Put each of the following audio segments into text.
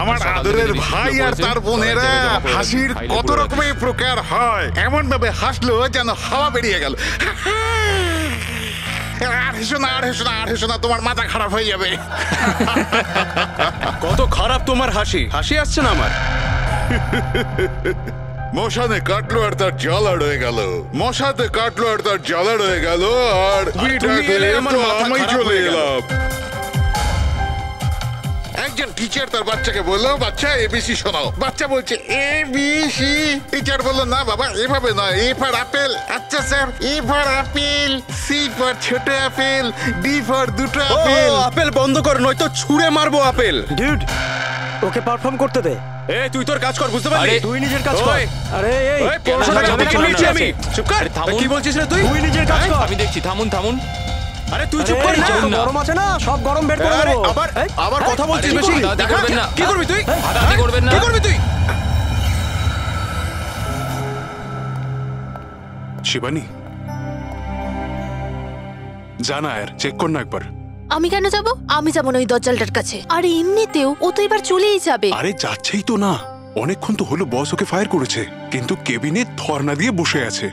আমার আদরের ভাই আর তার বোনেরা হাসির কত রকমের প্রকার হয়, এমন ভাবে হাসলো যেন হাওয়া বেরিয়ে গেল। আর হেসো না, আর হেসো না, আর হেসো না, তোমার মাথা খারাপ হয়ে যাবে। কত খারাপ তোমার হাসি, হাসি আসছে না আমার। মশানে কাটলো আর তার জ্বালা রয়ে গেল, মশাতে কাটলো আর তার জ্বালা রয়ে গেল, আর আমি চলে এলাম। একজন টিচার তার বাচ্চাকে বললো, বাচ্চা এবিসি শোনাও। বাচ্চা বলছে এবিসি। টিচার বললো, না বাবা এভাবে নয়, এ ফর আপেল। আচ্ছা sir, A for apple, C for ছোট আপেল, ডি ফর দুটো আপেল। আপেল বন্ধ কর, নয়তো ছুঁড়ে মারবো আপেল। ডিউড, ওকে পারফর্ম করতে দে। তুই তোর কাজ কর, বুঝতে পারলি? তুই নিজের কাজ কর। আরে আমি চুপ কর। কি বলছিস রে তুই? তুই নিজের কাজ কর। আমি দেখছি, থামুন। আরে তুই চুপ কর না, গরম আছে না, সব গরম বের করে দেবো। আবার কথা বলছিস বেশি। কি করবি তুই? হাতাহাতি করবেন না। কি করবি তুই? শিবানী, জানা আর চেক কর না একবার। আমি কেন যাব? আমি যাব না ওই দজ্জালটার কাছে। আর এমনিতেও ও তো এবার চলেই যাবে। আরে যাচ্ছেই তো না, অনেকক্ষণ তো হলো বস ওকে ফায়ার করেছে, কিন্তু কেবিনে ধর্ণা দিয়ে বসে আছে।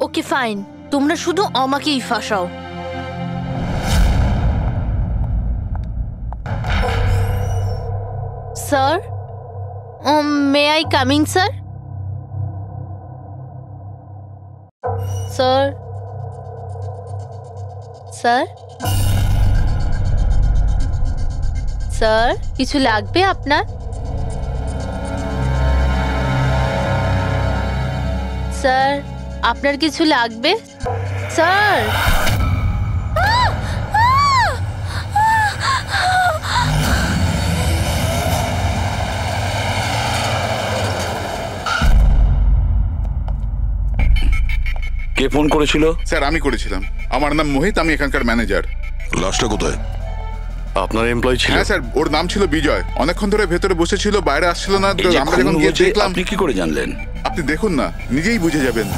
ওকে ফাইন, তোমরা শুধু আমাকেই ফাঁসাও। Sir, may I coming sir? Sir, sir, sir, কিছু লাগবে আপনার? স্যার, আপনার কিছু লাগবে? স্যার, কে ফোন করেছিল? স্যার আমি করেছিলাম, আমার নাম মোহিত, আমি এখানকার ম্যানেজার। লাশটা কোথায়? আপনার এমপ্লয়ি ছিল? হ্যাঁ স্যার, ওর নাম ছিল বিজয়। অনেকক্ষণ ধরে ভেতরে বসেছিল, বাইরে আসছিল না। আমরা যখন গিয়ে দেখলাম। আপনি কি করে জানলেন? আপনি দেখুন না, নিজেই বুঝে যাবেন।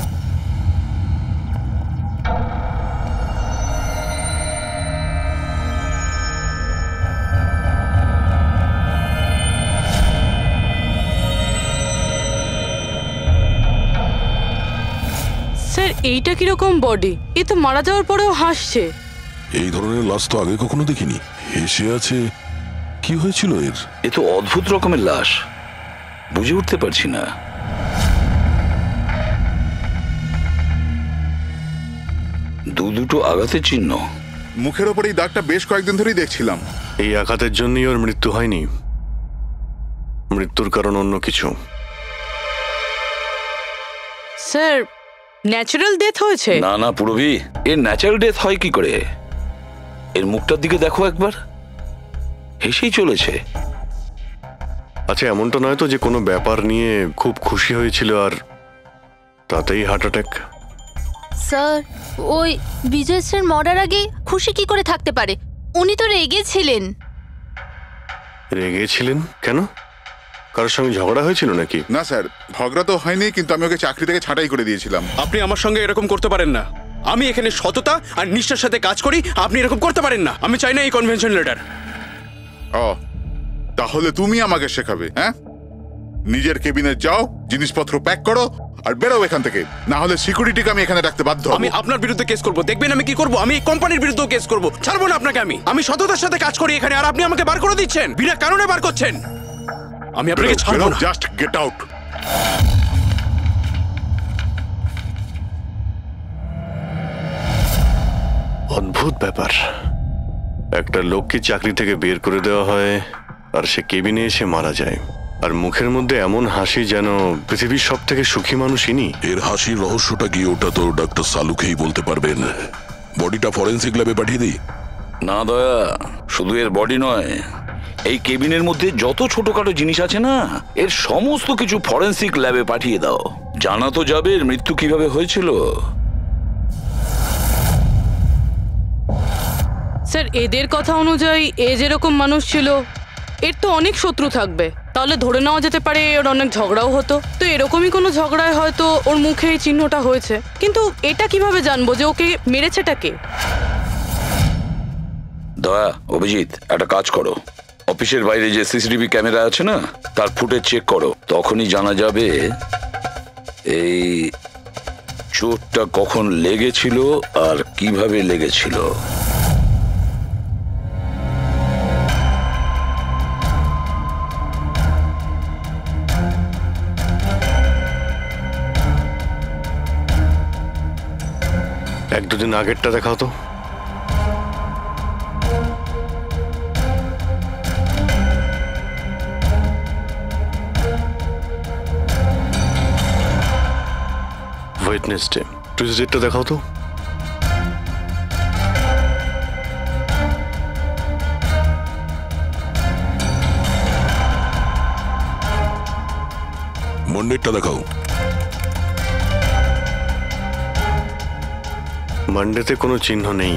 স্যার, এইটা কিরকম বডি? এ তো মারা যাওয়ার পরেও হাসছে। এই ধরনের লাশ তো আগে কখনো দেখিনি। হেসে আছে, কি হয়েছিল এর? এ তো অদ্ভুত রকমের লাশ, বুঝে উঠতে পারছি না। দুটো আঘাতের চিহ্ন মুখের ওপর। এই দাগটা বেশ কয়েকদিন ধরেই দেখছিলাম। এই আঘাতের জন্যই ওর মৃত্যু হয়নি, মৃত্যুর কারণ অন্য কিছু। স্যার, ন্যাচারাল ডেথ হয়েছে? না না পুরবি, এর ন্যাচারাল ডেথ হয় কি করে? এর মুখটার দিকে দেখো একবার, হেসেই চলেছে। আচ্ছা, এমনটা নয় তো যে কোনো ব্যাপার নিয়ে খুব খুশি হয়েছিল আর তাতেই হার্ট অ্যাটাক? স্যার, ওই বিজয় স্যার মরার আগে খুশি কি করে থাকতে পারে? উনি তো রেগেছিলেন। রেগেছিলেন কেন? কারোর সঙ্গে ঝগড়া হয়েছিল নাকি? না স্যার, ঝগড়া তো হয়নি, কিন্তু আমি ওকে চাকরি থেকে ছাঁটাই করে দিয়েছিলাম। আপনি আমার সঙ্গে এরকম করতে পারেন না। আমি এখানে সততা আর নিষ্ঠার সাথে কাজ করি, আপনি এরকম করতে পারেন না। আমি চাই না এই কনভেনশন লেটার। ও, তাহলে তুমি আমাকে শেখাবে? হ্যাঁ, নিজের কেবিনে যাও, জিনিসপত্র প্যাক করো আর বেরো এখান থেকে, না হলে সিকিউরিটিকে আমি এখানে রাখতে বাধ্য হব। আমি আপনার বিরুদ্ধে কেস করব, দেখবেন আমি কি করব। আমি এই কোম্পানির বিরুদ্ধে কেস করব, ছাড়বো না আপনাকে। আমি সততার সাথে কাজ করি এখানে, আর আপনি আমাকে বার করে দিচ্ছেন, বিনা কারণে বার করছেন। আমি আপনাকে ছাড়বো না। Just get out. অদ্ভুত ব্যাপার, একটা লোককে চাকরি থেকে বের করে দেওয়া হয় আর সে কেবিনে এসে মারা যায়, আর মুখের মধ্যে এমন হাসি যেন পৃথিবীর সব থেকে সুখী মানুষ ইনি। এর হাসির রহস্যটা কি, ওটা তো ডাক্তার সালুকেই বলতে পারবেন। বডিটা ফরেন্সিক ল্যাবে পাঠিয়ে দিই? না দয়া, শুধু এর বডি নয়, এই কেবিনের মধ্যে যত ছোটখাটো জিনিস আছে না, এর সমস্ত কিছু ফরেন্সিক ল্যাবে পাঠিয়ে দাও। জানা তো যাবে এর মৃত্যু কিভাবে হয়েছিল। স্যার, এদের কথা অনুযায়ী এ যেরকম মানুষ ছিল, এর তো অনেক শত্রু থাকবে। তাহলে ধরে নেওয়া যেতে পারে ওর অনেক ঝগড়াও হতো। তো এরকমই কোনো ঝগড়ায় হয়তো ওর মুখে এই চিহ্নটা হয়েছে। কিন্তু এটা কিভাবে জানবো যে ওকে মেরেছেটা কে? দয়া, অভিজিৎ, একটা কাজ করো, অফিসের বাইরে যে সিসিটিভি ক্যামেরা আছে না, তার ফুটেজ চেক করো। তখনই জানা যাবে এই চোটটা কখন লেগেছিল আর কিভাবে লেগেছিল। এক দুদিন আগেরটা দেখাও তো। ওয়েডনেসডে, টুইসডেটা দেখাও তো। মন্ডেরটা দেখাও। মানডেতে কোনো চিহ্ন নেই।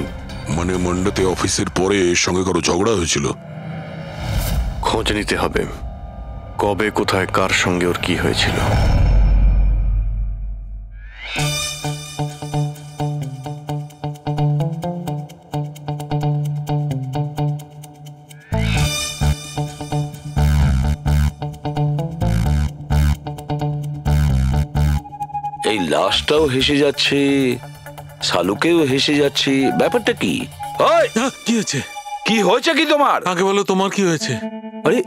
মানে মন্ডেতে অফিসের পরে এর সঙ্গে কারো ঝগড়া হয়েছিল? খোঁজ নিতে হবে, কবে কোথায় কার সঙ্গে ওর কি হয়েছিল। এই লাশটাও হেসে যাচ্ছে, শালুকেও হেসে যাচ্ছে, ব্যাপারটা কি? ওই, কি হয়েছে? কি হয়েছে কি তোমার? আগে বলো তোমার কি হয়েছে? আরে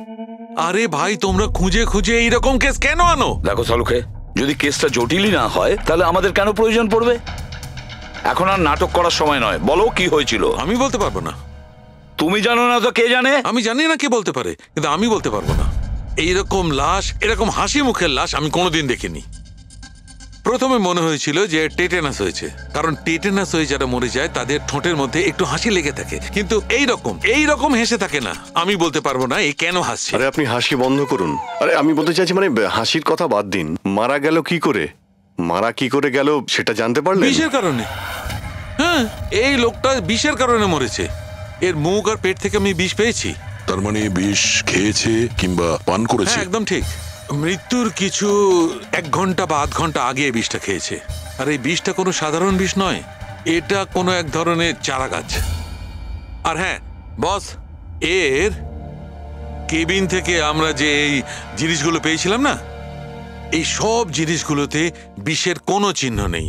আরে ভাই, তোমরা খুঁজে খুঁজে এইরকম কেস কেন আনো? দেখো শালুকে, যদি কেসটা জটিলই না হয় তাহলে আমাদের কেন প্রয়োজন পড়বে? এখন আর নাটক করার সময় নয়, বলো কি হয়েছিল। আমি বলতে পারবো না। তুমি জানো না তো কে জানে? আমি জানি না কে বলতে পারে, কিন্তু আমি বলতে পারবো না। এইরকম লাশ, এরকম হাসি মুখের লাশ আমি কোনোদিন দেখিনি। প্রথমে মনে হয়েছিল যে টেটেনাস হয়েছে, কারণ টেটেনাস হয়ে যারা মরে যায় তাদের ঠোঁটের মধ্যে একটু হাসি লেগে থাকে, কিন্তু এইরকম হেসে থাকে না। আমি বলতে পারবো না এই কেন হাসছে। আরে আপনি হাসি বন্ধ করুন। আরে আমি বলতে চাইছি, মানে হাসির কথা বাদ দিন, মারা গেল কি করে? মারা কি করে গেল সেটা জানতে পারলেন? বিষের কারণে। হ্যাঁ, এই লোকটা বিষের কারণে মরেছে। এর মুখ আর পেট থেকে আমি বিষ পেয়েছি। তার মানে বিষ খেয়েছে কিংবা পান করেছে? হ্যাঁ, একদম ঠিক। মৃত্যুর কিছু 1 ঘন্টা বা আধ ঘন্টা আগে এই বিষটা খেয়েছে। আর এই বিষটা কোনো সাধারণ বিষ নয়, এটা কোনো এক ধরনের চারা গাছ। আর হ্যাঁ বস, এর কেবিন থেকে আমরা যে এই জিনিসগুলো পেয়েছিলাম না, এই সব জিনিসগুলোতে বিষের কোনো চিহ্ন নেই।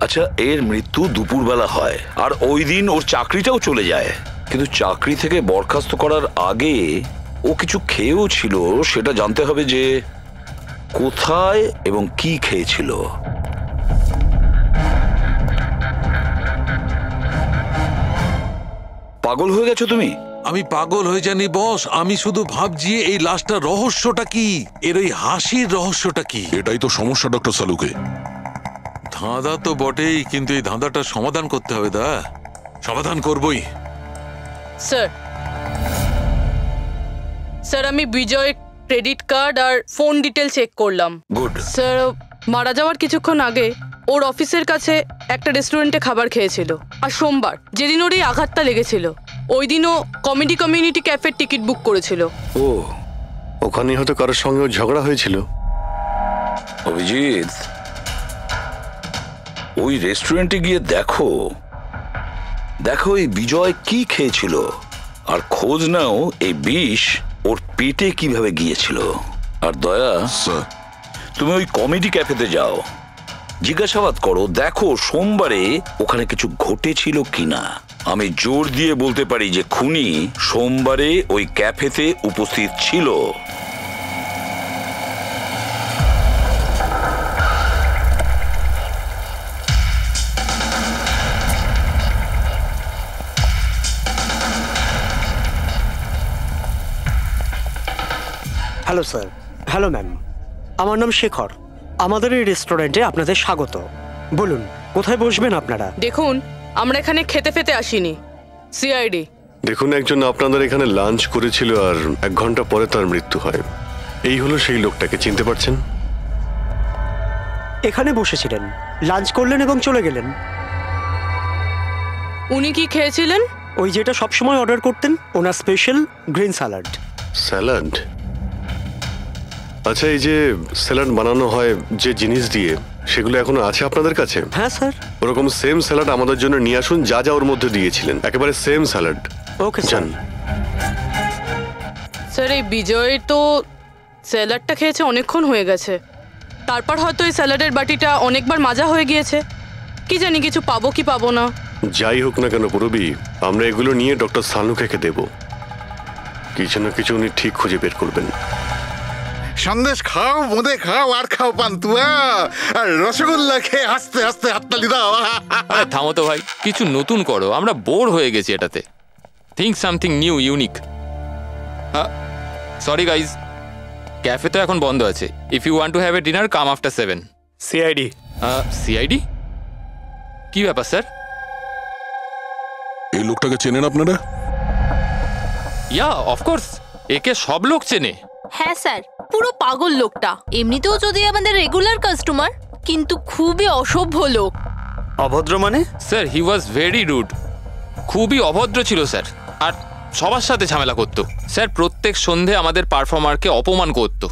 আচ্ছা, এর মৃত্যু দুপুরবেলা হয় আর ওই দিন ওর চাকরিটাও চলে যায়, কিন্তু চাকরি থেকে বরখাস্ত করার আগে ও কিছু খেয়েও ছিল। সেটা জানতে হবে যে কোথায় এবং কি খেয়েছিল। পাগল হয়ে গেছো তুমি? আমি পাগল হয়ে জানি বস, আমি শুধু ভাবছি এই লাশটার রহস্যটা কি, এর ওই হাসির রহস্যটা কি। এটাই তো সমস্যা ডক্টর সালুকে। ধাঁধা তো বটেই, কিন্তু এই ধাঁধাটার সমাধান করতে হবে। সমাধান করবই। স্যার, স্যার আমি বিজয়ের ক্রেডিট কার্ড আর ফোন ডিটেল চেক করলাম। গুড। স্যার, মারা যাওয়ার কিছুক্ষণ আগে ওর অফিসের কাছে একটা রেস্টুরেন্টে খাবার খেয়েছিল। আর সোমবার, যেদিন ওর এই আঘাতটা লেগেছিল, ওই দিনও কমেডি কমিউনিটি ক্যাফের টিকিট বুক করেছিল। ও, ওখানে হয়তো কারোর সঙ্গে ওর ঝগড়া হয়েছিল। অভিজিৎ, ওই রেস্টুরেন্টে গিয়ে দেখো এই বিজয় কি খেয়েছিল, আর খোঁজ নাও এই বিষ ওর পেটে কিভাবে গিয়েছিল। আর দয়া, স্যার, তুমি ওই কমেডি ক্যাফেতে যাও, জিজ্ঞাসাবাদ করো, দেখো সোমবারে ওখানে কিছু ঘটেছিল কিনা। আমি জোর দিয়ে বলতে পারি যে খুনি সোমবারে ওই ক্যাফেতে উপস্থিত ছিল। Hello sir. হ্যালো ম্যাম, আমার নাম শেখর। আমাদের এই রেস্টুরেন্টে আপনাদের স্বাগত। বলুন কোথায় বসবেন আপনারা? দেখুন, আমরা এখানে খেতে ফেতে আসিনি, সিআইডি। দেখুন, একজন আপনাদের এখানে লাঞ্চ করেছিল আর 1 ঘন্টা পরে তার মৃত্যু হয়। এই হলো সেই লোকটাকে, চিনতে পারছেন? এখানে বসেছিলেন, লাঞ্চ করলেন এবং চলে গেলেন। উনি কি খেয়েছিলেন? ওই যেটা সবসময় অর্ডার করতেন, ওনার স্পেশাল গ্রিন স্যালাড। স্যালাড? আচ্ছা, এই যে স্যালাড বানানো হয় যে জিনিস দিয়ে, সেগুলো এখনো আছে আপনাদের কাছে? হ্যাঁ স্যার। ওরকম সেম স্যালাড আমাদের জন্য নিয়ে আসুন, যা যা ওর মধ্যে দিয়েছিলেন, একেবারে same salad. Okay sir. Sir এই বিজয় তো স্যালাডটা খেয়েছে অনেকক্ষণ হয়ে গেছে, তারপর হয়তো এই স্যালাডের বাটিটা অনেকবার মাজা হয়ে গিয়েছে। কি জানি কিছু পাবো কি পাবো না। যাই হোক না কেন পুরবি, আমরা এগুলো নিয়ে ডক্টর সালুকে দেব। কিছু না কিছু উনি ঠিক খুঁজে বের করবেন। সন্দেশ খাও, বোঁদে খাও, আর খাও পান্তুয়া, আর রসগোল্লা খেয়ে হাসতে হাসতে হাততালি দাও। আরে থামো তো ভাই, কিছু নতুন করো, আমরা বোর হয়ে গেছি এটাতে। Think something new, unique. Sorry guys, cafe তো এখন বন্ধ আছে। If you want to have a dinner, come after 7। CID. CID? কি ব্যাপার স্যার? এই লোকটাকে চেনেন আপনারা? ইয়া অফকোর্স, একে সব লোক চেনে। হ্যাঁ স্যার, পুরো পাগল লোকটা। এমনিতেও যদি আমাদের রেগুলার কাস্টমার, কিন্তু খুবই অসভ্য লোক। অভদ্র মানে? Sir he was very rude, খুবই অভদ্র ছিল স্যার, আর সবার সাথে ঝামেলা করতো। স্যার প্রত্যেক সন্ধে আমাদের পারফর্মারকে অপমান করতো।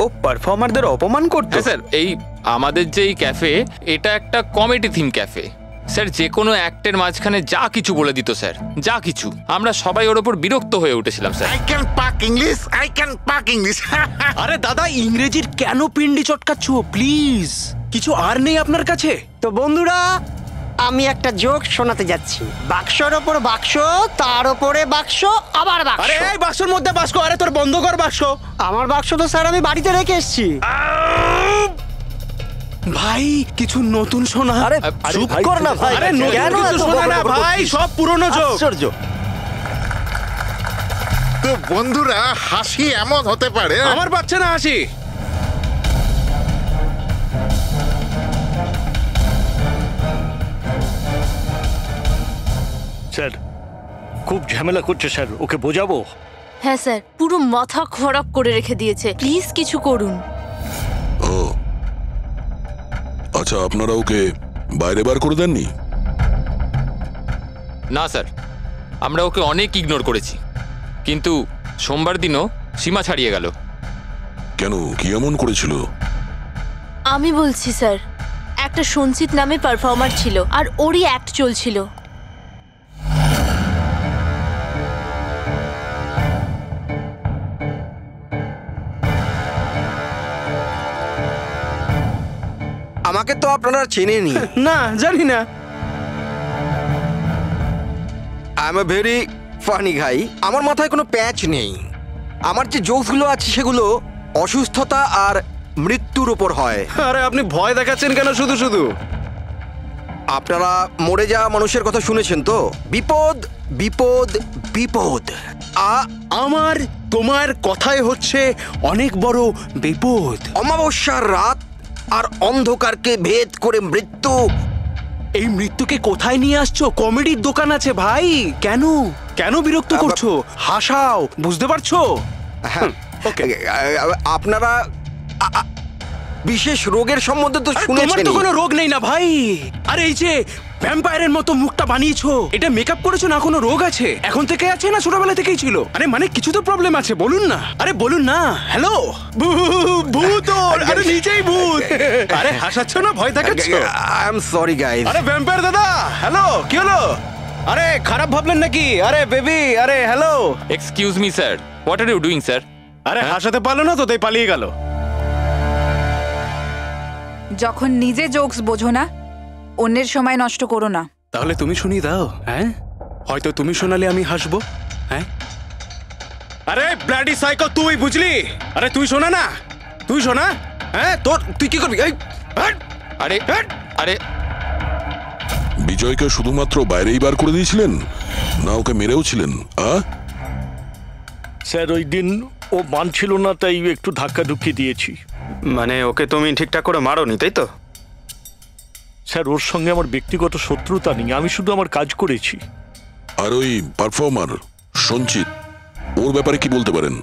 ও পারফর্মারদের অপমান করতো? হ্যাঁ স্যার, এই আমাদের যে এই ক্যাফে, এটা একটা কমেডি থিম ক্যাফে। স্যার যে কোনো অ্যাক্টের মাঝখানে যা কিছু বলে দিত স্যার, যা কিছু। আমরা সবাই ওর ওপর বিরক্ত হয়ে উঠেছিলাম স্যার। আই ক্যান পাক ইংলিশ, আই ক্যান পাক ইংলিশ। আরে দাদা, ইংরেজির কেন পিন্ডি চটকাচ্ছ? প্লিজ, কিছু আর নেই আপনার কাছে? তো বন্ধুরা, আমি একটা জোক শোনাতে যাচ্ছি। বাক্সর ওপর বাক্স, তার ওপরে বাক্স, আবার বাক্স। আরে এই বাক্সের মধ্যে বাক্স, আরে তোর বন্ধ কর বাক্স। আমার বাক্স তো স্যার আমি বাড়িতে রেখে এসেছি। ভাই কিছু নতুন শোনা। আরে চুপ কর না ভাই। আরে নতুন কেন কিছু এত শোনা না বকবক ভাই, করছিস? সব পুরনো জোক। আশ্চর্য। তো বন্ধুরা, হাসি এমন হতে পারে। আমার পাচ্ছে না হাসি। স্যার খুব ঝামেলা করছে স্যার, ওকে বোঝাবো? হ্যাঁ স্যার, পুরো মাথা খারাপ করে রেখে দিয়েছে। প্লিজ কিছু করুন। ও আচ্ছা, আপনারা ওকে বাইরে বার করে দেননি? না স্যার, আমরা ওকে অনেক ইগনোর করেছি, কিন্তু সোমবার দিনও সীমা ছাড়িয়ে গেল। কেন, কি এমন করেছিল? আমি বলছি স্যার, একটা সঞ্চিত নামে পারফর্মার ছিল, আর ওরই অ্যাক্ট চলছিল। আমাকে তো আপনারা চেনেনি। না, জানি না। I am a very funny guy. আমার মাথায় কোনো প্যাচ নেই। আমার যে জোকসগুলো আছে সেগুলো অসুস্থতা আর মৃত্যুর উপর হয়। আরে আপনি ভয় দেখাচ্ছেন কেন শুধু শুধু? আপনারা মরে যাওয়া মানুষের কথা শুনেছেন তো? বিপদ বিপদ বিপদ। আমার তোমার কথাই হচ্ছে অনেক বড় বিপদ। অমাবস্যার রাত আর অন্ধকারকে ভেদ করে মৃত্যু। এই মৃত্যুকে কোথায় নিয়ে আসছো? কমেডির দোকান আছে ভাই, কেন কেন বিরক্ত করছো? হাসাও, বুঝতে পারছো? হ্যাঁ, আপনারা বিশেষ রোগের সম্বন্ধে তো তোমার শুনেছেন। তো কোনো রোগ নেই না ভাই। আরে এই যে ভ্যাম্পায়ারের মতো মুখটা বানিয়েছো, এটা মেকআপ করেছো না? কোনো রোগ আছে? এখন থেকে আছে না ছোটবেলা থেকেই ছিল? আরে মানে কিছু তো প্রবলেম আছে, বলুন না। আরে বলুন না। হ্যালো, ভূত! আরে নিচেই ভূত! আরে হাসাচ্ছ না, ভয় দেখাচ্ছ? I am sorry guys. আরে ভ্যাম্পায়ার দাদা, হ্যালো, কি হলো? আরে খারাপ ভাবলেন নাকি? আরে বেবি, আরে hello. Excuse me sir, what are you doing sir? আরে হাসাতে পারলো না তো, তাই পালিয়ে গেল। যখন নিজে জোকস বোঝো না, অন্যের সময় নষ্ট করো না। তাহলে তুমি শুনিয়ে দাও। হ্যাঁ, হয়তো তুমি শোনালে আমি হাসবো। হ্যাঁ, আরে ব্লাডি সাইকো, তুই বুঝলি? আরে তুই শোনা না, তুই শোনা। হ্যাঁ, তুই কি করবি? আরে আরে বিজয়কে শুধুমাত্র বাইরেই বার করে দিয়েছিলেন, না ওকে মেরেও ছিলেন? স্যার ওই দিন ও মানছিল না, তাই একটু ধাক্কা ধুক্কি দিয়েছি। মানে ওকে তুমি ঠিকঠাক করে মারোনি, তাই তো? স্যার ওর সঙ্গে আমার ব্যক্তিগত শত্রুতা নেই, আমি শুধু আমার কাজ করেছি। আর ওই পারফর্মার সঞ্চিত, ওর ব্যাপারে কি বলতে পারেন?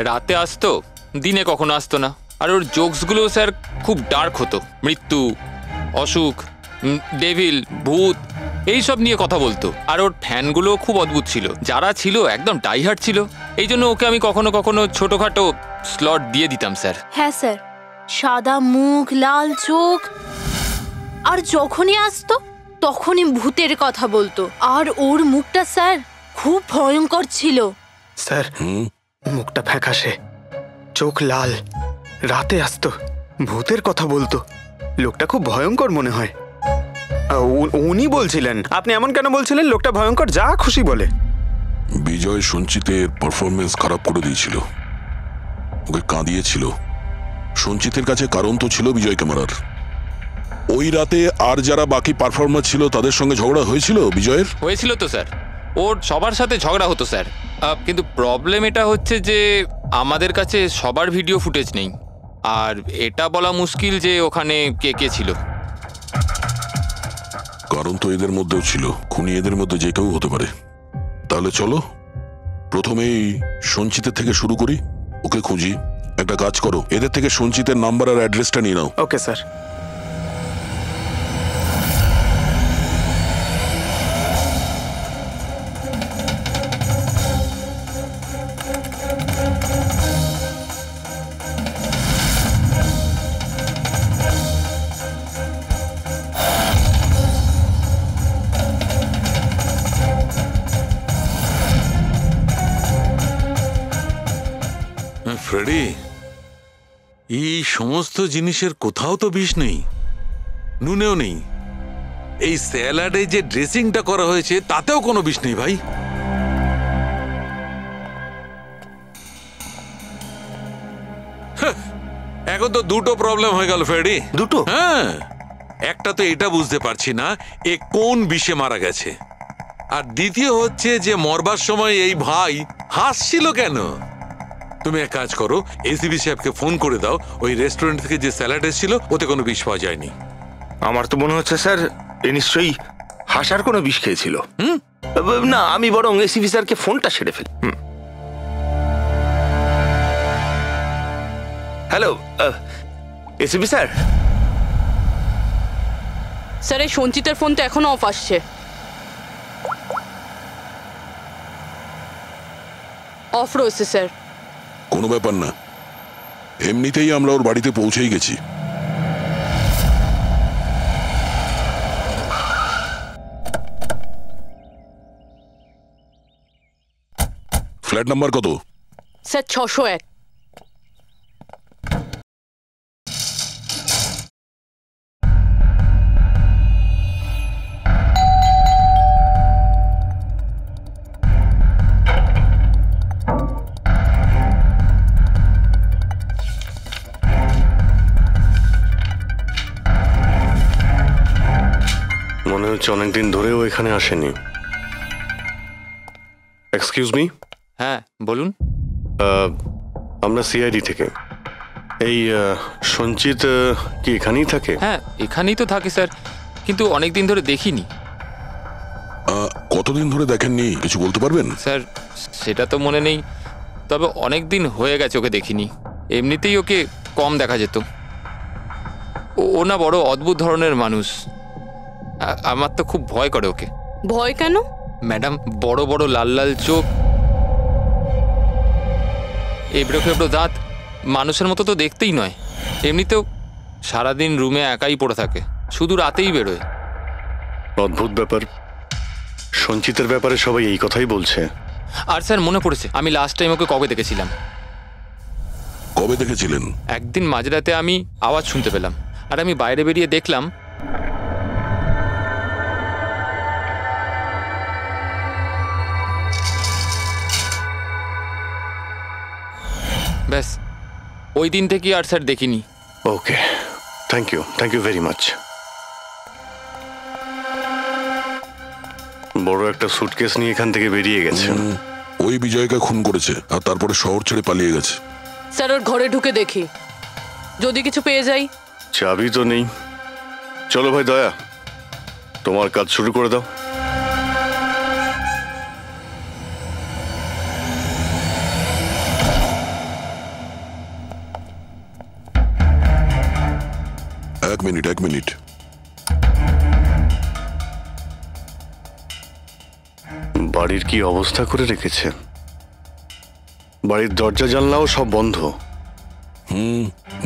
রাতে আসতো, দিনে কখনো আসতো না। আর ওর জোকসগুলো স্যার খুব ডার্ক হতো। মৃত্যু, অসুখ, ডেভিল, ভূত, এইসব নিয়ে কথা বলতো। আর ওর ফ্যানগুলো খুব অদ্ভুত ছিল, যারা ছিল একদম ডাইহার্ট ছিল। এই জন্য ওকে আমি কখনো কখনো ছোটখাটো স্লট দিয়ে দিতাম স্যার। হ্যাঁ স্যার, সাদা মুখ, লাল চোখ, আর যখনই আসতো তখনই ভূতের কথা বলতো। আর ওর মুখটা স্যার খুব ভয়ঙ্কর ছিল। স্যার মুখটা ফ্যাকাশে, চোখ লাল, রাতে আসতো, ভূতের কথা বলতো। লোকটা খুব ভয়ঙ্কর মনে হয়। উনি বলছিলেন। আপনি এমন কেন বলছিলেন? লোকটা ভয়ঙ্কর, যা খুশি বলে। বিজয় সঞ্চিতের পারফরমেন্স খারাপ করে দিয়েছিল, ওকে কাঁদিয়েছিল। সঞ্চিতের কাছে কারণ তো ছিল বিজয়কে মারার। ওই রাতে আর যারা বাকি পারফর্মার ছিল তাদের সঙ্গে ঝগড়া হয়েছিল বিজয়ের? হয়েছিল তো স্যার, ওর সবার সাথে ঝগড়া হতো স্যার। কিন্তু প্রবলেম এটা হচ্ছে যে আমাদের কাছে সবার ভিডিও ফুটেজ নেই, আর এটা বলা মুশকিল যে ওখানে কে কে ছিল। কারণ তো এদের মধ্যেও ছিল, খুনি এদের মধ্যে যে কেউ হতে পারে। তাহলে চলো প্রথমেই সঞ্চিতের থেকে শুরু করি, ওকে খুঁজি। একটা কাজ করো, এদের থেকে সঞ্চিতের নাম্বার আর অ্যাড্রেসটা নিয়ে নাও। Okay sir. ফ্রেডি, এই সমস্ত জিনিসের কোথাও তো বিষ নেই, নুনেও নেই। এই স্যালাডে যে ড্রেসিংটা করা হয়েছে তাতেও কোনো বিষ নেই ভাই। এখন তো দুটো প্রবলেম হয়ে গেল ফ্রেডি। দুটো? হ্যাঁ, একটা তো এটা বুঝতে পারছি না এ কোন বিষে মারা গেছে, আর দ্বিতীয় হচ্ছে যে মরবার সময় এই ভাই হাসছিল কেন। তুমি এক কাজ করো, এসিবি সাহেবকে ফোন করে দাও, ওই রেস্টুরেন্ট থেকে যে স্যালাড এসেছিল ওতে কোনো বিষ পাওয়া যায়নি। আমার তো মনে হচ্ছে স্যার এ নিশ্চয়ই হাসার কোনো বিষ খেয়েছিল। না, আমি বরং এসিবি স্যারকে ফোনটা ছেড়ে ফেলি। Hello ACB sir. স্যার এই সঞ্চিতের ফোন তো এখনো অফ আসছে। অফ রয়েছে স্যার। কোনো ব্যাপার না, এমনিতেই আমরা ওর বাড়িতে পৌঁছেই গেছি। ফ্ল্যাট নাম্বার কত? স্যার 601। মনে হচ্ছে অনেকদিন ধরেও এখানে আসেনি। Excuse me. হ্যাঁ বলুন। আমরা সিআইডি থেকে। এই সঞ্চিত কি এখানেই থাকে? হ্যাঁ এখানেই তো থাকে স্যার, কিন্তু অনেকদিন ধরে দেখিনি। কতদিন ধরে দেখেননি কিছু বলতে পারবেন? স্যার সেটা তো মনে নেই, তবে অনেক দিন হয়ে গেছে ওকে দেখিনি। এমনিতেই ওকে কম দেখা যেত। ও না বড় অদ্ভুত ধরনের মানুষ, আমার তো খুব ভয় করে ওকে। ভয় কেন? ম্যাডাম, বড় বড় লাল লাল চোখ, এবড়ো খেবড়ো দাঁত, মানুষের মতো তো দেখতেই নয়। এমনিতেও সারাদিন রুমে একাই পড়ে থাকে, শুধু রাতেই বেরোয়। অদ্ভুত ব্যাপার। সঞ্চিতের ব্যাপারে সবাই এই কথাই বলছে। আর স্যার মনে পড়েছে, আমি লাস্ট টাইম ওকে কবে দেখেছিলাম। কবে দেখেছিলেন? একদিন মাঝরাতে আমি আওয়াজ শুনতে পেলাম, আর আমি বাইরে বেরিয়ে দেখলাম ব্যাস। ওই দিন থেকে আর স্যার দেখিনি। ওকে, থ্যাংক ইউ ভেরি মাচ। বড় একটা সুটকেস নিয়ে এখান থেকে বেরিয়ে গেছে। ওই বিজয়কে খুন করেছে আর তারপরে শহর ছেড়ে পালিয়ে গেছে। স্যার ওর ঘরে ঢুকে দেখি, যদি কিছু পেয়ে যাই। চাবি তো নেই। চলো ভাই দয়া, তোমার কাজ শুরু করে দাও। এক মিনিট। বাড়ির কি অবস্থা করে রেখেছে। বাড়ির দরজা জানলাও সব বন্ধ।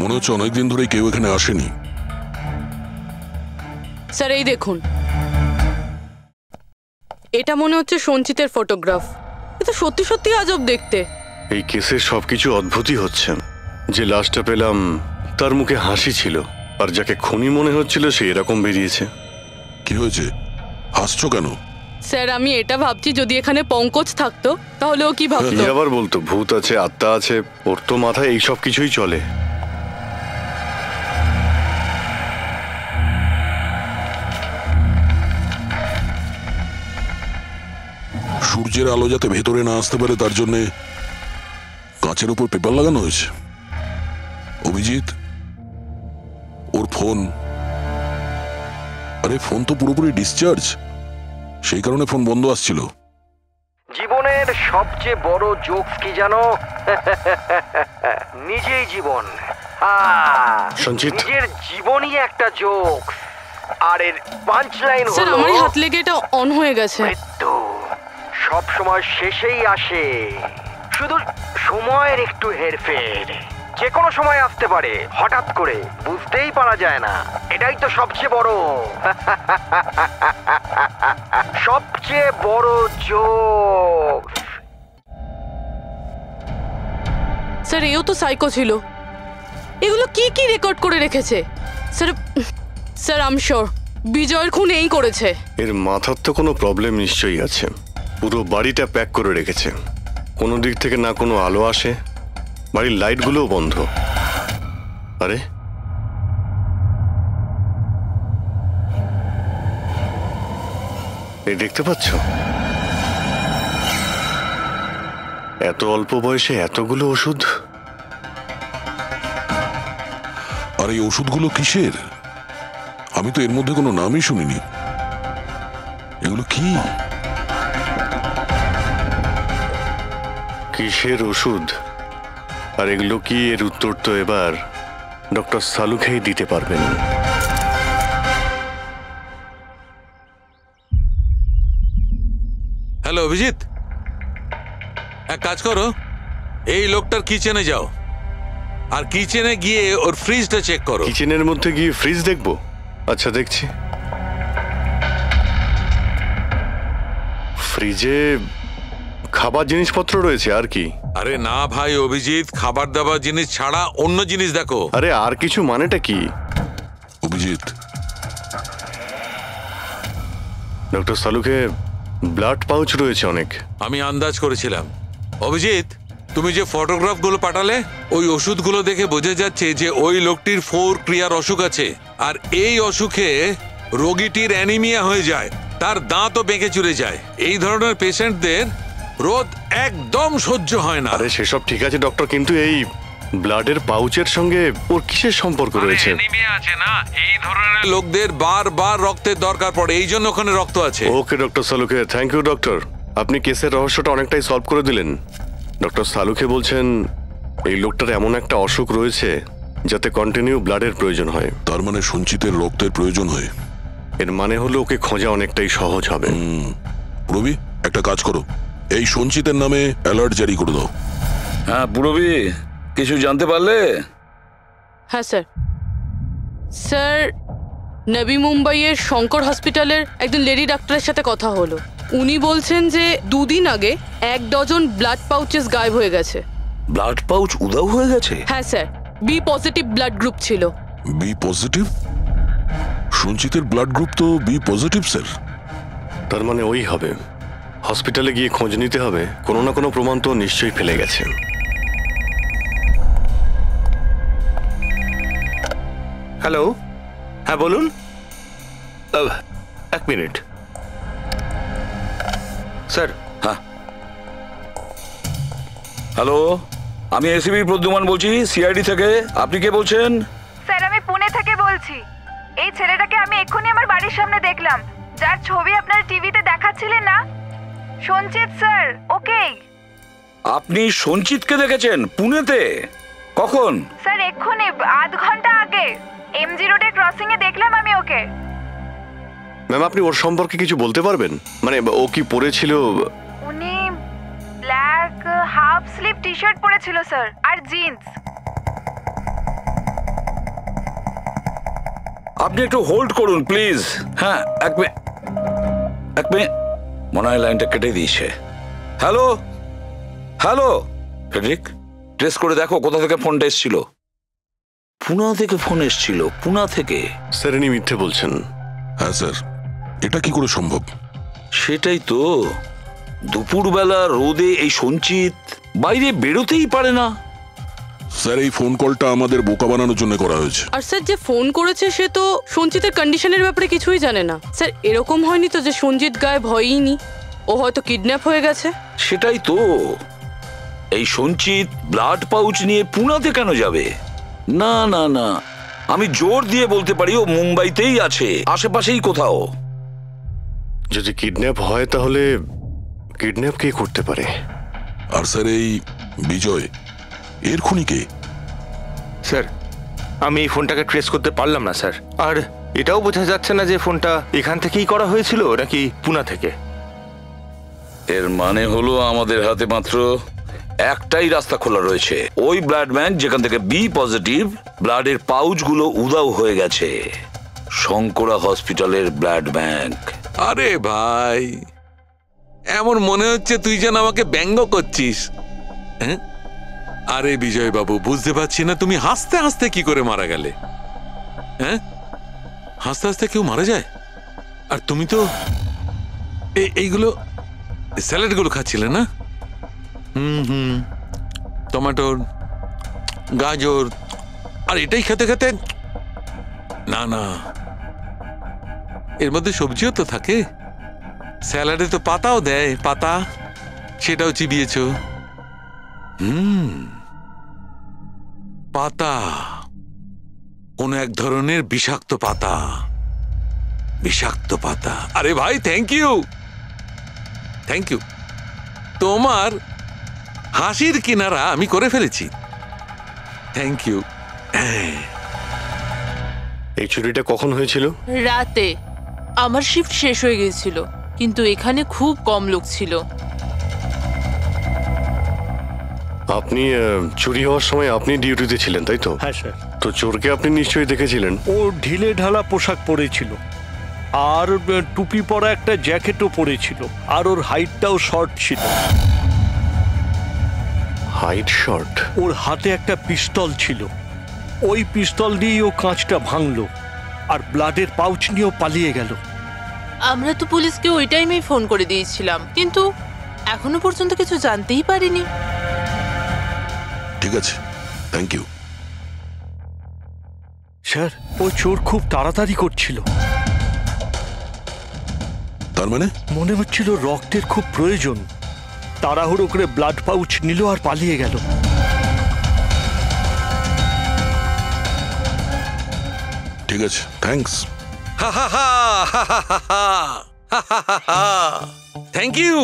মনে হচ্ছে অনেকদিন ধরে কেউ এখানে আসেনি। স্যার এই দেখুন, এটা মনে হচ্ছে সঞ্চিতের ফটোগ্রাফ। এটা সত্যি সত্যি আজব দেখতে। এই কেসের সবকিছু অদ্ভুতই হচ্ছে। যে লাশটা পেলাম তার মুখে হাসি ছিল, আর যাকে খুনি মনে হচ্ছিল সে এরকম বেরিয়েছে। কি হয়েছে, হাসছো কেন? স্যার আমি এটা ভাবছি যদি এখানে পঙ্কজ থাকতো তাহলে ও কি কি ভাবতো। আবার বলতো, ভূত আছে, আত্মা আছে, ওর তো মাথায় এই সব কিছুই চলে। সূর্যের আলো যাতে ভেতরে না আসতে পারে তার জন্য কাঁচের উপর পেপার লাগানো হয়েছে। অভিজিৎ, ওর ফোন, আরে ফোন তো পুরোপুরি ডিসচার্জ, সেই কারণে ফোন বন্ধ আসছিল। জীবনের সবচেয়ে বড় জোকস কি জানো? নিজেই জীবন। সঞ্চিত, নিজের জীবনই একটা জোক। আর এর পাঞ্চ লাইন স্যার হলো, আমারই হাত লেগে এটা অন হয়ে গেছে। মৃত্যু সব সময় শেষেই আসে, শুধু সময়ের একটু হেরফের। যে কোনো সময় আসতে পারে, হঠাৎ করে, বুঝতেই পারা যায় না। এটাই তো সবচেয়ে বড় সবচেয়ে বড় জোক। স্যার এও তো সাইকো ছিল। এগুলো কি কি রেকর্ড করে রেখেছে? Sir sir I am sure বিজয়ের খুন এই করেছে। এর মাথার তো কোনো প্রবলেম নিশ্চয়ই আছে। পুরো বাড়িটা প্যাক করে রেখেছে, কোনো দিক থেকে না কোনো আলো আসে, বাড়ির লাইটগুলোও বন্ধ। আরে এই দেখতে পাচ্ছ, এত অল্প বয়সে এতগুলো ওষুধ। আর এই ওষুধগুলো কিসের? আমি তো এর মধ্যে কোনো নামই শুনিনি। এগুলো কি? কিসের ওষুধ আর এগুলো কি, এর উত্তর তো এবার ডক্টর সালুখেই দিতে পারবেন। হ্যালো অভিজিৎ, এক কাজ করো, এই লোকটার কিচেনে যাও আর কিচেনে গিয়ে ওর ফ্রিজটা চেক করো। কিচেনের মধ্যে গিয়ে ফ্রিজ দেখবো? আচ্ছা দেখছি। ফ্রিজে খাবার জিনিসপত্র রয়েছে আর কি? আরে না ভাই অভিজিৎ, খাবার দাবার জিনিস ছাড়া অন্য জিনিস দেখো। আরে আর কিছু মানেটা কি? অভিজিৎ, ডক্টর সালুকে ব্লাড পাউচ রয়েছে অনেক। আমি আন্দাজ করেছিলাম। অভিজিৎ, তুমি যে ফটোগ্রাফগুলো পাঠালে ওই ওষুধগুলো দেখে বোঝা যাচ্ছে যে ওই লোকটির 4 ক্রিয়ার অসুখ আছে, আর এই অসুখে রোগীটির অ্যানিমিয়া হয়ে যায়, তার দাঁতও বেঁকে চুরে যায়। এই ধরনের পেশেন্টদের রোদ একদম সহ্য হয় না। আরে সেসব ঠিক আছে ডক্টর, কিন্তু এই ব্লাডের পাউচের সঙ্গে ওর কিসের সম্পর্ক রয়েছে? অ্যানিমিয়া আছে না, এই ধরনের লোকদের বারবার রক্তের দরকার পড়ে, এই জন্য ওখানে রক্ত আছে। ওকে ডক্টর সালুকে, থ্যাংক ইউ ডক্টর, আপনি কেসের রহস্যটা অনেকটাই সলভ করে দিলেন। ডক্টর সালুকে বলছেন এই লোকটার এমন একটা অসুখ রয়েছে যাতে কন্টিনিউ ব্লাডের প্রয়োজন হয়। তার মানে সঞ্চিতের রক্তের প্রয়োজন হয়। এর মানে হলো ওকে খোঁজা অনেকটাই সহজ হবে। রবি, একটা কাজ করো, এই সঞ্চিতের নামে অ্যালার্ট জারি করে দাও। হ্যাঁ পুরবি, কিছু জানতে পারলে? হ্যাঁ স্যার। স্যার নবী মুম্বাইয়ের শঙ্কর হসপিটালের একজন লেডি ডাক্তারের সাথে কথা হলো। উনি বলছেন যে 2 দিন আগে 1 ডজন ব্লাড পাউচেস গায়েব হয়ে গেছে। ব্লাড পাউচ উধাও হয়ে গেছে? হ্যাঁ sir, B positive blood group ছিল। B positive? সঞ্চিতের ব্লাড গ্রুপ তো বি পজিটিভ স্যার। তার মানে ওই হবে। হসপিটালে গিয়ে খোঁজ নিতে হবে, কোনো না কোনো প্রমাণ তো নিশ্চয়ই ফেলে গেছে। হ্যালো, হ্যাঁ বলুন। 1 মিনিট স্যার। হ্যাঁ হ্যালো, আমি এসিবি প্রদ্যুমান বলছি, সিআইডি থেকে। আপনি কে বলছেন? স্যার আমি পুনে থেকে বলছি। এই ছেলেটাকে আমি এক্ষুনি আমার বাড়ির সামনে দেখলাম, যার ছবি আপনার টিভিতে দেখাচ্ছিলেন না, সঞ্চিত স্যার। ওকে। আপনি সঞ্চিতকে দেখেছেন পুনেতে? কখন? স্যার এক্ষুনি, আধ ঘন্টা আগে এমজি রোডে ক্রসিং এ দেখলাম আমি ওকে। ম্যাম আপনি ওর সম্পর্কে কিছু বলতে পারবেন? মানে ও কি পরেছিল? উনি black half sleeve T shirt পরেছিল স্যার, আর জিন্স। আপনি একটু হোল্ড করুন প্লিজ। হ্যাঁ এক মিনিট, মনে হয় লাইনটা কেটে দিয়েছে। হ্যালো হ্যালো, ফ্রেডরিক, ট্রেস করে দেখো কোথা থেকে ফোনটা এসেছিল। পুনা থেকে ফোন এসেছিল, পুনা থেকে। স্যার ইনি মিথ্যে বলছেন। হ্যাঁ স্যার, এটা কি করে সম্ভব? সেটাই তো, দুপুরবেলা রোদে এই সঞ্চিত বাইরে বেরোতেই পারে না। স্যার এই ফোন কলটা আমাদের বোকা বানানোর জন্য করা হয়েছে। আর স্যার যে ফোন করেছে সে তো সঞ্জিতের কন্ডিশনের ব্যাপারে কিছুই জানে না। স্যার এরকম হয়নি তো যে সঞ্জিত গায়েব হয়ইনি, ও হয়তো কিডন্যাপ হয়ে গেছে। সেটাই তো, এই সঞ্চিত ব্লাড পাউচ নিয়ে পুনাতে কেন যাবে? না না না, আমি জোর দিয়ে বলতে পারি ও মুম্বাইতেই আছে, আশেপাশেই কোথাও। যদি কিডন্যাপ হয় তাহলে কিডন্যাপ কে করতে পারে? আর স্যার এই বিজয়, এর খুনি কে? স্যার আমি এই ফোনটাকে ট্রেস করতে পারলাম না স্যার। আর এটাও বোঝা যাচ্ছে না যে ফোনটা এখান থেকেই করা হয়েছিল নাকি পুনা থেকে। এর মানে হলো আমাদের হাতে মাত্র একটাই রাস্তা খোলা রয়েছে, ওই ব্লাড ব্যাংক যেখান থেকে বি পজিটিভ ব্লাডের পাউচগুলো উধাও হয়ে গেছে, শঙ্করা হসপিটালের ব্লাড ব্যাংক। আরে ভাই, এমন মনে হচ্ছে তুই যেন আমাকে ব্যঙ্গ করছিস। হ্যাঁ, আরে বিজয় বাবু, বুঝতে পারছি না তুমি হাসতে হাসতে কি করে মারা গেলে। হ্যাঁ, হাসতে হাসতে কেউ মারা যায়? আর তুমি তো এইগুলো স্যালাড গুলো খাচ্ছিলে না? টমেটোর, গাজর, আর এটাই খেতে খেতে। না না, এর মধ্যে সবজিও তো থাকে, স্যালাডে তো পাতাও দেয়, পাতা, সেটাও চিবিয়েছ। পাতা, কোন এক ধরনের বিষাক্ত পাতা, বিষাক্ত পাতা। আরে ভাই, থ্যাংক ইউ, থ্যাংক ইউ। তোমার হাসির কিনারা আমি করে ফেলেছি, থ্যাংক ইউ। এই চুরিটা কখন হয়েছিল? রাতে। আমার শিফট শেষ হয়ে গিয়েছিল, কিন্তু এখানে খুব কম লোক ছিল। আপনি চুরি হওয়ার সময় আপনি ডিউটিতে ছিলেন, তাই তো? হ্যাঁ স্যার। তো চোরকে আপনি নিশ্চয়ই দেখেছিলেন। ও ঢিলে ঢালা পোশাক পরেছিল, আর টুপি পরা একটা জ্যাকেটও পরেছিল, আর ওর হাইটটাও শর্ট ছিল। Height short? ওর হাতে একটা পিস্তল ছিল, ওই পিস্তল দিয়ে ও কাঁচটা ভাঙলো, আর ব্লাডের পাউচ নিয়েও পালিয়ে গেল। আমরা তো পুলিশকে ওই টাইমেই ফোন করে দিয়েছিলাম, কিন্তু এখনো পর্যন্ত কিছু জানতেই পারিনি। ঠিক আছে, থ্যাংক ইউ। স্যার, ও চোর খুব তাড়াতাড়ি করছিল। তার মানে? মনে হচ্ছিল রক্তের খুব প্রয়োজন, তাড়াহুড়ো করে ব্লাড পাউচ নিল আর পালিয়ে গেল। ঠিক আছে, থ্যাঙ্কস। Thank you.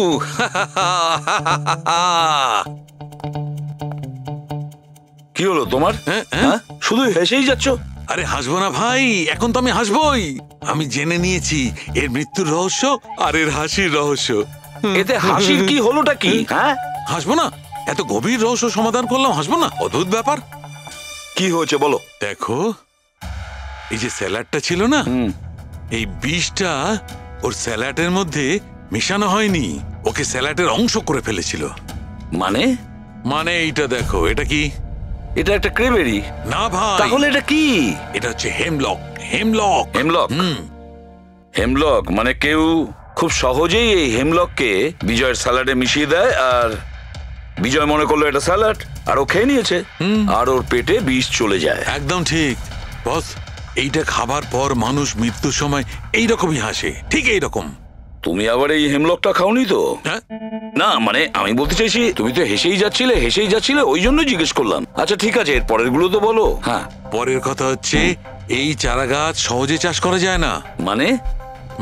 কি হলো তোমার? হ্যাঁ, শুধু হেসেই যাচ্ছ। আরে হাসবো না ভাই, এখন তো আমি হাসবোই। আমি জেনে নিয়েছি এর মৃত্যুর রহস্য আর এর হাসির রহস্য। এতে হাসির কি হলোটা কি? হ্যাঁ, হাসবো না? এত গভীর রহস্য সমাধান করলাম, হাসবো না? অদ্ভুত ব্যাপার। কি হয়েছে বলো। দেখো, এই যে স্যালাডটা ছিল না, এই বিষটা ওর স্যালাডের মধ্যে মিশানো হয়নি, ওকে স্যালাডের অংশ করে ফেলেছিল। মানে? মানে এইটা দেখো, এটা কি? এটা একটা ক্রেবেরি। না ভাই। তাহলে এটা কি? এটা হচ্ছে হেমলক। হেমলক। হেমলক? হেমলক মানে কেউ খুব সহজেই এই হেমলককে বিজয়ের স্যালাডে মিশিয়ে দেয়, আর বিজয় মনে করলো এটা স্যালাড, আর ও খেয়ে নিয়েছে, আর ওর পেটে বিষ চলে যায়। একদম ঠিক বস। এইটা খাবার পর মানুষ মৃত্যুর সময় এইরকমই হাসে, ঠিক এইরকম। তুমি আবার এই হেমলকটা খাওনি তো? না মানে আমি বলতে চাইছি, তুমি তো হেসেই যাচ্ছিলে, ওই জন্য জিজ্ঞেস করলাম। আচ্ছা ঠিক আছে, এর পরের গুলো তো বলো। হ্যাঁ, পরের কথা হচ্ছে এই চারা গাছ সহজে চাষ করা যায় না। মানে?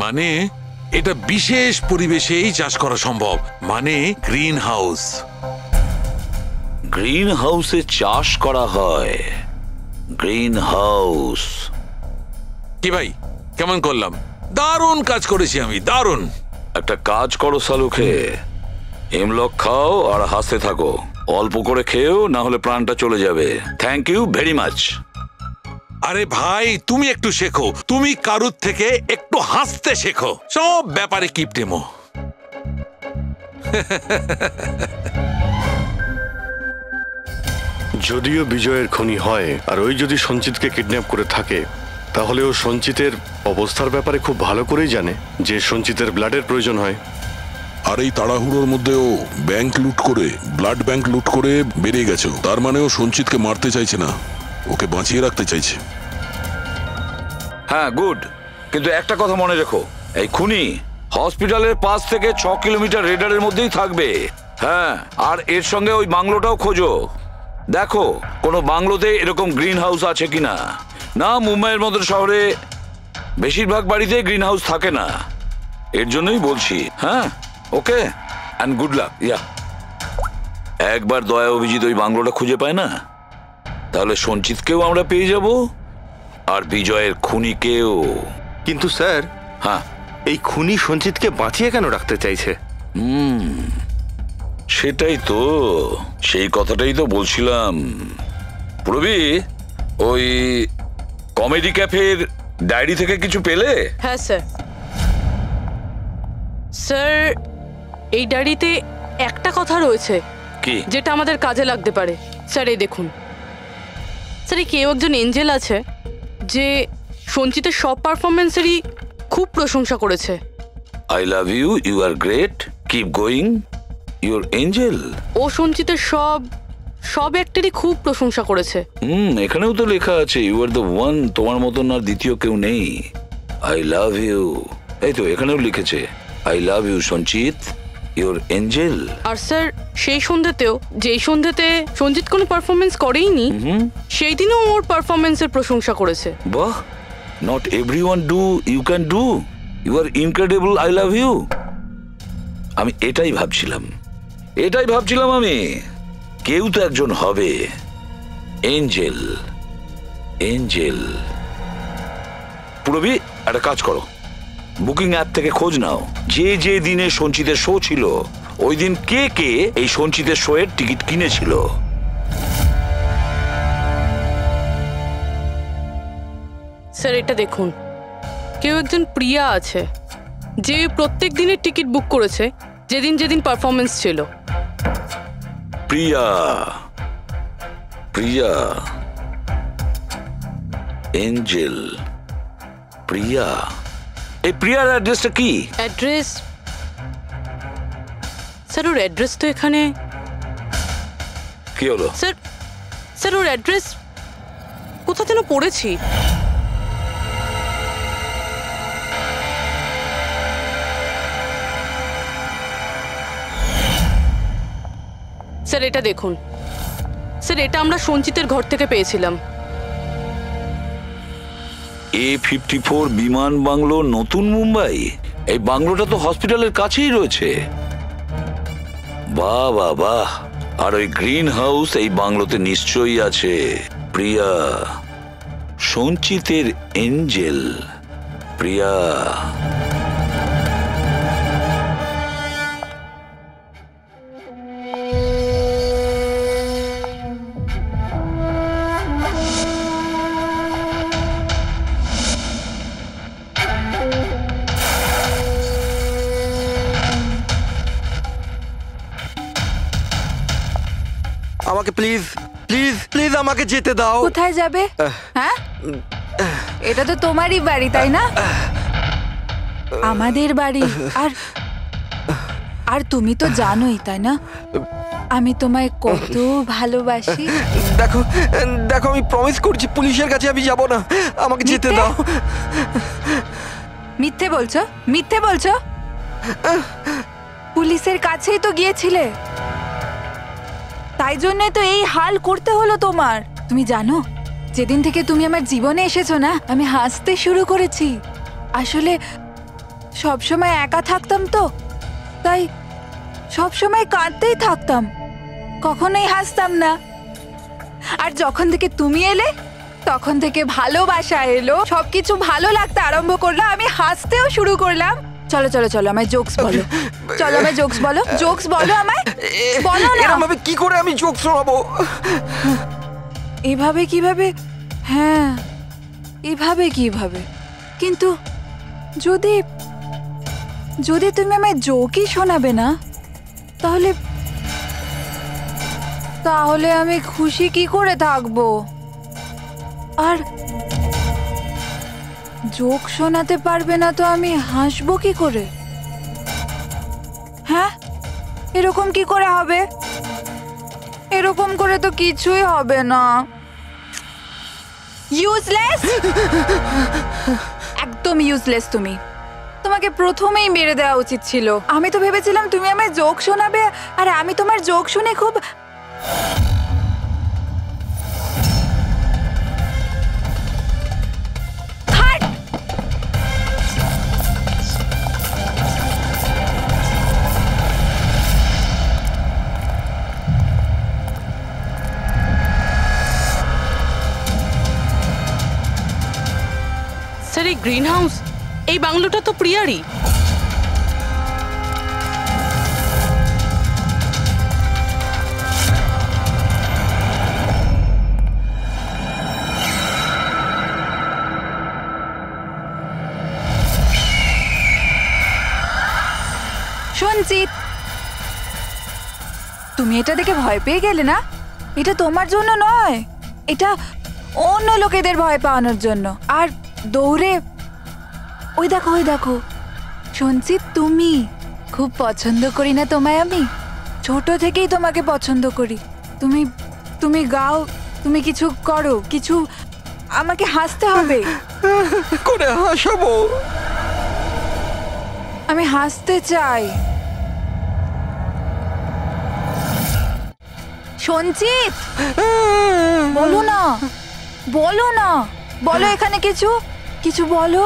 মানে এটা বিশেষ পরিবেশেই চাষ করা সম্ভব, মানে গ্রিন হাউস। গ্রিন হাউসে চাষ করা হয়? Green house? কি ভাই, কেমন করলাম? দারুণ কাজ করেছি আমি, দারুণ। একটা কাজ করো সালুকে, হেমলক খাও আর হাসতে থাকো। অল্প করে খেয়েও, না হলে প্রাণটা চলে যাবে। Thank you very much. আরে ভাই, তুমি একটু শেখো, তুমি কারুর থেকে একটু হাসতে শেখো, সব ব্যাপারে কিপটেমো। যদিও বিজয়ের খুনি হয় আর ওই যদি সঞ্চিতকে কিডন্যাপ করে থাকে, তাহলে ও সঞ্চিতের অবস্থার ব্যাপারে খুব ভালো করেই জানে যে সঞ্চিতের ব্লাডের প্রয়োজন হয়। আর এই তাড়াহুড়োর মধ্যে ও ব্যাংক লুট করে, ব্লাড ব্যাংক লুট করে বেরিয়ে গেছে। তার মানে ও সঞ্চিতকে মারতে চাইছে না, ওকে বাঁচিয়ে রাখতে চাইছে। হ্যাঁ, গুড। কিন্তু একটা কথা মনে রেখো, এই খুনি হসপিটালের 5 থেকে 6 কিলোমিটার রেডারের মধ্যেই থাকবে। হ্যাঁ, আর এর সঙ্গে ওই বাংলোটাও খোঁজো। দেখো কোনো বাংলোতে এরকম গ্রিন হাউস আছে কিনা। না, মুম্বাইয়ের মতো শহরে বেশিরভাগ বাড়িতে গ্রিন হাউস থাকে না। এর জন্যই বলছি। হ্যাঁ, ওকে, অ্যান্ড গুড লাক। ইয়া, একবার দয়া অভিজিৎ ওই বাংলোটা খুঁজে পায় না, তাহলে সঞ্চিতকেও আমরা পেয়ে যাব আর বিজয়ের খুনিকেও। কিন্তু স্যার, হ্যাঁ, এই খুনি সঞ্চিতকে বাঁচিয়ে কেন রাখতে চাইছে? সেটাই তো, সেই কথাটাই তো বলছিলাম। প্রবি, ওই কমেডি ক্যাফের ডায়েরি থেকে কিছু পেলে? হ্যাঁ স্যার। স্যার, এই ডায়েরিতে একটা কথা রয়েছে কি, যেটা আমাদের কাজে লাগতে পারে। স্যার, এই দেখুন। স্যার, এই কেউ একজন এঞ্জেল আছে যে সঞ্চিতের সব পারফরমেন্সেরই খুব প্রশংসা করেছে। I love you, you are great, keep going, your angel. ও সঞ্চিতের সব অ্যাক্টেরই খুব প্রশংসা করেছে। এখানেও তো লেখা আছে ইউ আর দ্য ওয়ান, তোমার মতন আর দ্বিতীয় কেউ নেই। আই লাভ ইউ, এই তো এখানেও লিখেছে আই লাভ ইউ সঞ্চিত, ইউর এঞ্জেল। আর স্যার, সেই সন্ধ্যাতেও, যেই সন্ধ্যাতে সঞ্জিত কোনো পারফরমেন্স করেইনি, সেই দিনও ওর পারফরমেন্সের প্রশংসা করেছে। বাহ, not everyone do, you can do, you are incredible, I love you. আমি এটাই ভাবছিলাম আমি, কেউ তো একজন হবে এঞ্জেল। পুরবি, একটা কাজ করো, বুকিং অ্যাপ থেকে খোঁজ নাও যে দিনে সঞ্চিতের শো ছিল, ওই দিন কে এই সঞ্চিতের শো এর টিকিট কিনেছিল। স্যার, এটা দেখুন, কেউ একজন প্রিয়া আছে যে প্রত্যেক দিনের টিকিট বুক করেছে যেদিন পারফরমেন্স ছিল। প্রিয়া, এঞ্জেল, প্রিয়া। এই প্রিয়ার অ্যাড্রেসটা কি? অ্যাড্রেস? স্যার, ওর অ্যাড্রেস তো এখানে। কি হলো? স্যার, ওর অ্যাড্রেস কোথা যেন পড়েছি। স্যার, এটা দেখুন। স্যার, এটা আমরা সঞ্চিতের ঘর থেকে পেয়েছিলাম। A54 বিমান বাংলো, নতুন মুম্বাই। এই বাংলোটা তো হসপিটালের কাছেই রয়েছে। বাহ বাহ বাহ। আর ওই গ্রিন হাউস এই বাংলোতে নিশ্চয়ই আছে। প্রিয়া, সঞ্চিতের এঞ্জেল, প্রিয়া। আমাকে প্লিজ প্লিজ প্লিজ আমাকে যেতে দাও। কোথায় যাবে? হ্যাঁ, এটা তো তোমারই বাড়ি, তাই না? আমাদের বাড়ি। আর তুমি তো জানোই, তাই না, আমি তোমায় কত ভালোবাসি। দেখো দেখো, আমি প্রমিস করছি পুলিশের কাছে আমি যাব না, আমাকে যেতে দাও। মিথ্যে বলছো? পুলিশের কাছেই তো গিয়েছিলে, তাই জন্যই তো এই হাল করতে হলো তোমার। তুমি জানো, যেদিন থেকে তুমি আমার জীবনে এসেছো না, আমি হাসতে শুরু করেছি। আসলে সবসময় একা থাকতাম তো, তাই সবসময় কাঁদতেই থাকতাম, কখনোই হাসতাম না। আর যখন থেকে তুমি এলে, তখন থেকে ভালোবাসা এলো, সবকিছু ভালো লাগতে আরম্ভ করলো, আমি হাসতেও শুরু করলাম। চলো চলো চলো, আমায় জোকস বলো। চলো, আমায় জোকস বলো। জোকস বলো আমায়, বলো না। এরকম ভাবে কি করে আমি জোকস শোনাবো? এভাবে কিভাবে? হ্যাঁ, এভাবে কিভাবে? কিন্তু যদি তুমি আমায় জোকই শোনাবে না, তাহলে আমি খুশি কি করে থাকবো? আর জোক শোনাতে পারবে না তো আমি হাসবো কি করে? হ্যাঁ, এরকম কি করে হবে? এরকম করে তো কিছুই হবে না। ইউজলেস, একদম ইউজলেস তুমি। তোমাকে প্রথমেই মেরে দেওয়া উচিত ছিল। আমি তো ভেবেছিলাম তুমি আমায় জোক শোনাবে, আর আমি তোমার জোক শুনে খুব স্যার, এই গ্রিন হাউস, এই বাংলোটা তো প্রিয়ারই। সঞ্চিত, তুমি এটা দেখে ভয় পেয়ে গেলে না? এটা তোমার জন্য নয়, এটা অন্য লোকেদের ভয় পাওয়ানোর জন্য। আর দৌড়ে ওই দেখো, ওই দেখো সঞ্চিত, তুমি খুব পছন্দ করি না তোমায় আমি? ছোট থেকেই তোমাকে পছন্দ করি। তুমি তুমি গাও, তুমি কিছু করো, কিছু আমাকে হাসতে হবে। করে হাসাবো? আমি হাসতে চাই। সঞ্চিত, বলো না, বলো না, বলো এখানে কিছু কিছু বলো।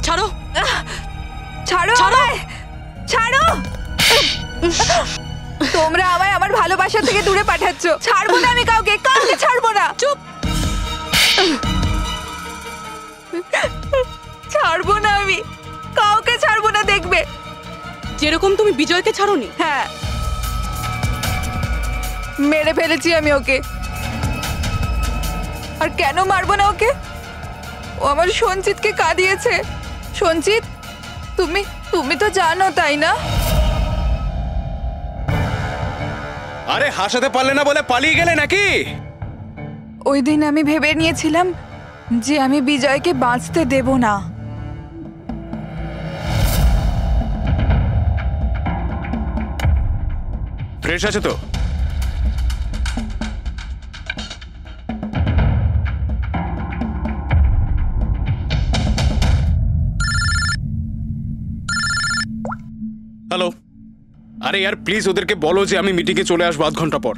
ছাড়ো, ছাড়ো, আমায় ছাড়ো। তোমরা আমায় আমার ভালোবাসা থেকে দূরে পাঠাচ্ছ। ছাড়বো না আমি কাউকে, কাউকে ছাড়বো না। চুপ। ছাড়বো না আমি কাউকে, ছাড়বো না। দেখবে যেরকম তুমি বিজয়কে ছাড়োনি। হ্যাঁ, মেরে ফেলেছি আমি ওকে। আর কেন মারবো না ওকে? ও আমার সঞ্চিতকে কাঁদিয়েছে। সঞ্চিত, তুমি তুমি তো জানো, তাই না? আরে হাসাতে পারলে না বলে পালিয়ে গেলে নাকি? ওই দিন আমি ভেবে নিয়েছিলাম যে আমি বিজয়কে বাঁচতে দেব না। ফ্রেশ আছে তো? হ্যালো, আরে यार প্লিজ ওদেরকে বলো যে আমি মিটিংয়ে চলে আসবো আধ ঘন্টা পর।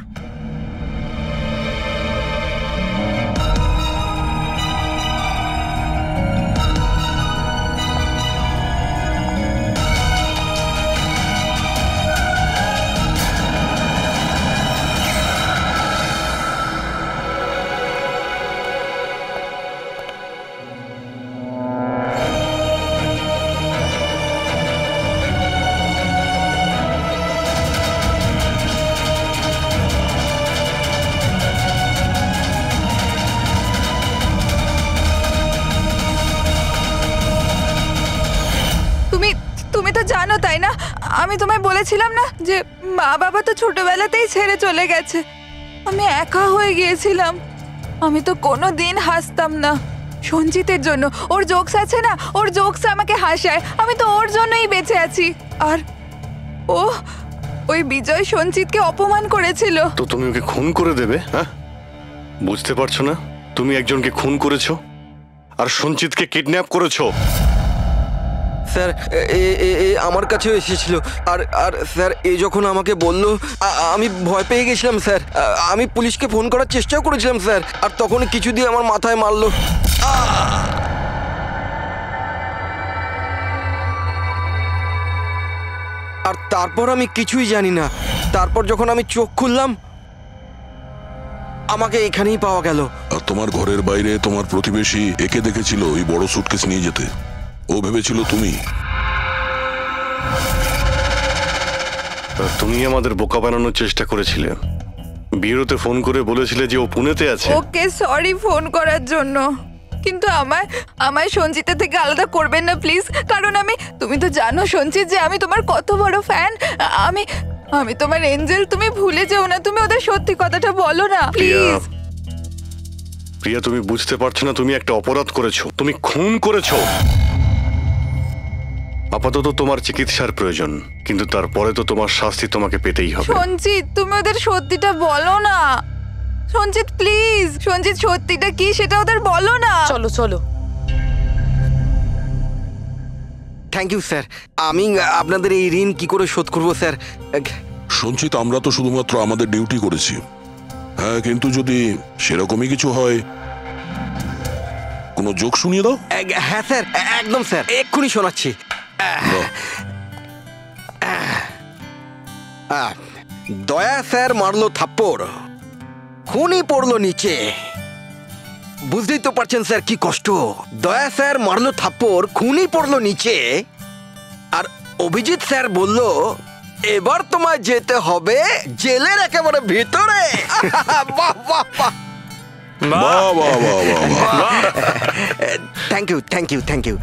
তুমি তো জানো, তাই না? আমি তোমায় বলেছিলাম না যে মা বাবা তো ছোটবেলাতেই ছেড়ে চলে গেছে। আমি একা হয়ে গিয়েছিলাম। আমি তো কোনোদিন হাসতাম না সঞ্জিতের জন্য। ওর জোকস আছে না, ওর জোকস আমাকে হাসায়। আমি তো ওর জন্যই বেঁচে আছি। আর ওই বিজয় সঞ্জিতকে অপমান করেছিল। তো তুমি ওকে খুন করে দেবে? হ্যাঁ, বুঝতে পারছো না? তুমি একজনকে খুন করেছো আর সঞ্চিতকে কিডন্যাপ করেছো। স্যার, এ আমার কাছেও এসেছিল। আর স্যার, এ যখন আমাকে বলল, আমি ভয় পেয়ে গেছিলাম স্যার। আমি পুলিশকে ফোন করার চেষ্টাও করেছিলাম স্যার। আর তখন কিছু দিয়ে আমার মাথায় মারলো। আর তারপর আমি কিছুই জানি না। তারপর যখন আমি চোখ খুললাম, আমাকে এখানেই পাওয়া গেল। আর তোমার ঘরের বাইরে তোমার প্রতিবেশী একে দেখেছিল ওই বড় সুটকেস নিয়ে যেতে। ও ভেবেছিল তুমি। তুমি আমাদের বোকা বানানোর চেষ্টা করেছিলে। বিয়েতে ফোন করে বলেছিলে যে ও পুনেতে আছে। ওকে সরি ফোন করার জন্য, কিন্তু আমায় সঞ্চিতা থেকে আলাদা করবেন না প্লিজ, কারণ তুমি তো জানো সঞ্চিত যে আমি তোমার কত বড় ফ্যান। আমি তোমার এঞ্জেল, তুমি ভুলে যেও না, তুমি ওদের সত্যি কথাটা বলো না প্লিজ। প্রিয়া, তুমি বুঝতে পারছো না তুমি একটা অপরাধ করেছো, তুমি খুন করেছো। আপাতত তোমার চিকিৎসার প্রয়োজন, কিন্তু তারপরে তো তোমার শাস্তি তোমাকে পেতেই হবে। সঞ্চিত, তুমি ওদের সত্যিটা বলো না। সঞ্চিত প্লিজ, সঞ্চিত সত্যিটা কি সেটা ওদের বলো না। চলো চলো। Thank you sir. আমি আপনাদের এই ঋণ কি করে শোধ করবো স্যার? সঞ্চিত, আমরা তো শুধুমাত্র আমাদের ডিউটি করেছি। হ্যাঁ, কিন্তু যদি সেরকমই কিছু হয়, কোনো জোক শুনিয়ে দাও। হ্যাঁ স্যার, একদম স্যার, এক্ষুনি শোনাচ্ছি। দয়া স্যার মারলো থাপ্পড়, খুনি পড়লো নিচে। বুঝতেই তো পারছেন স্যার কি কষ্ট। দয়া স্যার মারলো থাপ্পড়, খুনি পড়লো নিচে, আর অভিজিৎ স্যার বলল এবার তোমায় যেতে হবে জেলের একেবারে ভিতরে। বাহ বাহ বাহ, বাহ বাহ বাহ বাহ। Thank you thank you thank you.